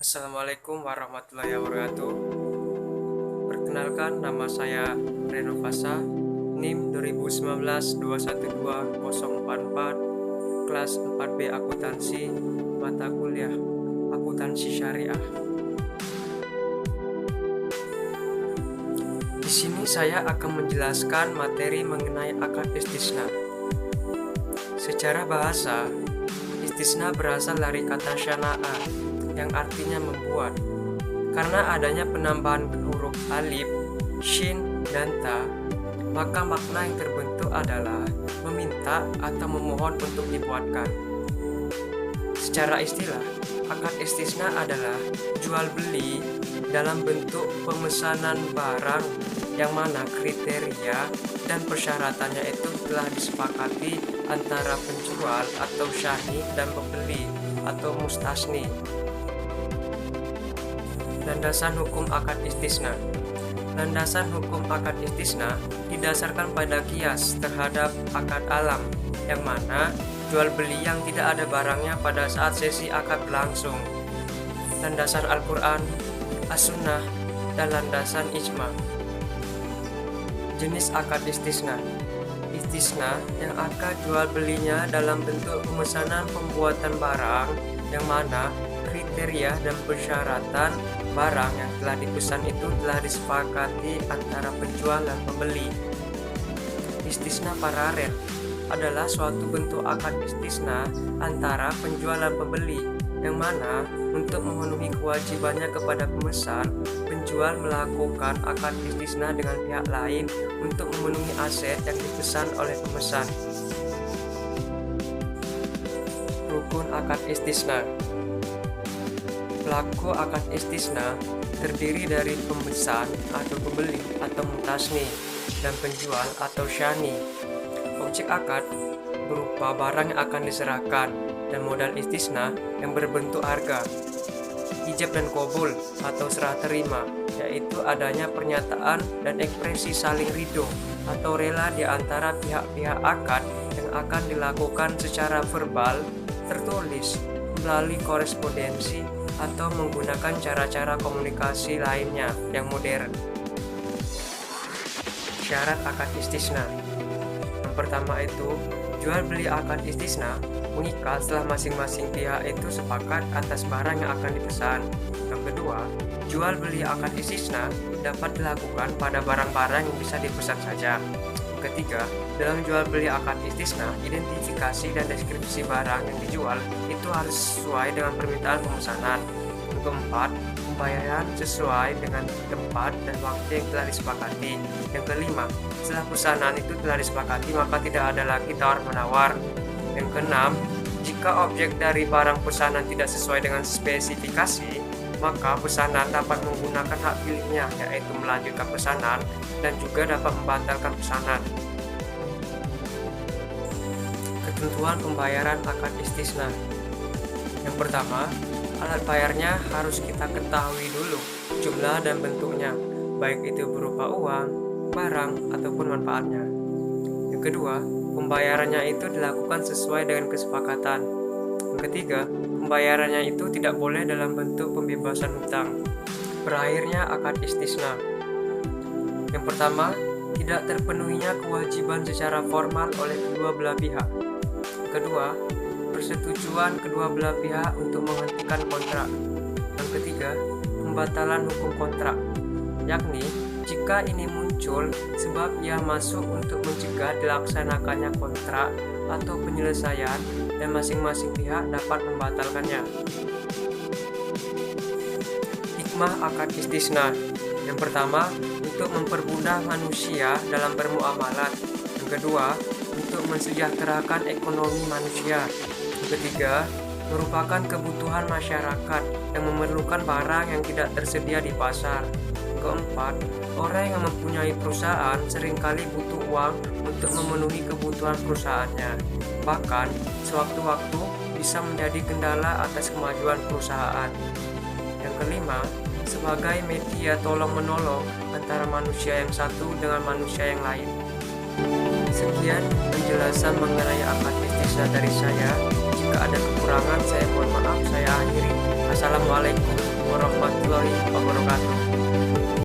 Assalamualaikum warahmatullahi wabarakatuh. Perkenalkan, nama saya Reno Fasa, NIM 2019212044, kelas 4B Akuntansi, mata kuliah Akuntansi Syariah. Di sini saya akan menjelaskan materi mengenai akad istisna. Secara bahasa, istisna berasal dari kata syana'a yang artinya membuat. Karena adanya penambahan huruf alif, shin, dan ta, maka makna yang terbentuk adalah meminta atau memohon untuk dibuatkan. Secara istilah, akad istisna adalah jual beli dalam bentuk pemesanan barang yang mana kriteria dan persyaratannya itu telah disepakati antara penjual atau syahid dan pembeli atau mustasni. Landasan hukum akad istisna. Landasan hukum akad istisna didasarkan pada qiyas terhadap akad alam, yang mana jual beli yang tidak ada barangnya pada saat sesi akad berlangsung. Landasan Al-Quran, As-Sunnah, dan landasan Ijma. Jenis akad istisna. Istisna yang akad jual belinya dalam bentuk pemesanan pembuatan barang, yang mana kriteria dan persyaratan barang yang telah dipesan itu telah disepakati antara penjual dan pembeli. Istisna paralel adalah suatu bentuk akad istisna antara penjual dan pembeli, yang mana untuk memenuhi kewajibannya kepada pemesan, penjual melakukan akad istisna dengan pihak lain untuk memenuhi aset yang dipesan oleh pemesan. Rukun akad istisna. Pelaku akad istisna terdiri dari pemesan atau pembeli atau mutasni dan penjual atau syani. Objek akad berupa barang yang akan diserahkan dan modal istisna yang berbentuk harga. Ijab dan qabul atau serah terima, yaitu adanya pernyataan dan ekspresi saling ridho atau rela di antara pihak-pihak akad yang akan dilakukan secara verbal, tertulis, melalui korespondensi, atau menggunakan cara-cara komunikasi lainnya yang modern. Syarat akad istisna. Yang pertama itu, jual beli akad istisna mengikat setelah masing-masing pihak itu sepakat atas barang yang akan dipesan. Yang kedua, jual beli akad istisna dapat dilakukan pada barang-barang yang bisa dipesan saja. Ketiga, dalam jual beli akad istisna, identifikasi dan deskripsi barang yang dijual itu harus sesuai dengan permintaan pemesanan. Yang keempat, pembayaran sesuai dengan tempat dan waktu yang telah disepakati. Yang kelima, setelah pesanan itu telah disepakati maka tidak ada lagi tawar-menawar. Yang keenam, jika objek dari barang pesanan tidak sesuai dengan spesifikasi, maka pesanan dapat menggunakan hak pilihnya, yaitu melanjutkan pesanan dan juga dapat membatalkan pesanan. Ketentuan pembayaran akad istisna. Yang pertama, alat bayarnya harus kita ketahui dulu jumlah dan bentuknya, baik itu berupa uang, barang, ataupun manfaatnya. Yang kedua, pembayarannya itu dilakukan sesuai dengan kesepakatan. Yang ketiga, pembayarannya itu tidak boleh dalam bentuk pembebasan hutang. Berakhirnya akad istisna. Yang pertama, tidak terpenuhinya kewajiban secara formal oleh kedua belah pihak. Yang kedua, persetujuan kedua belah pihak untuk menghentikan kontrak. Yang ketiga, pembatalan hukum kontrak, yakni jika ini muncul sebab ia masuk untuk mencegah dilaksanakannya kontrak atau penyelesaian dan masing-masing pihak dapat membatalkannya. Hikmah akad istisna. Yang pertama, untuk mempermudah manusia dalam bermuamalat. Yang kedua, untuk mensejahterakan ekonomi manusia. Yang ketiga, merupakan kebutuhan masyarakat yang memerlukan barang yang tidak tersedia di pasar. Keempat, orang yang mempunyai perusahaan seringkali butuh uang untuk memenuhi kebutuhan perusahaannya. Bahkan, sewaktu-waktu bisa menjadi kendala atas kemajuan perusahaan. Yang kelima, sebagai media tolong-menolong antara manusia yang satu dengan manusia yang lain. Sekian penjelasan mengenai akad istisna dari saya. Jika ada kekurangan, saya mohon maaf. Saya akhiri. Assalamualaikum. warahmatullahi wabarakatuh.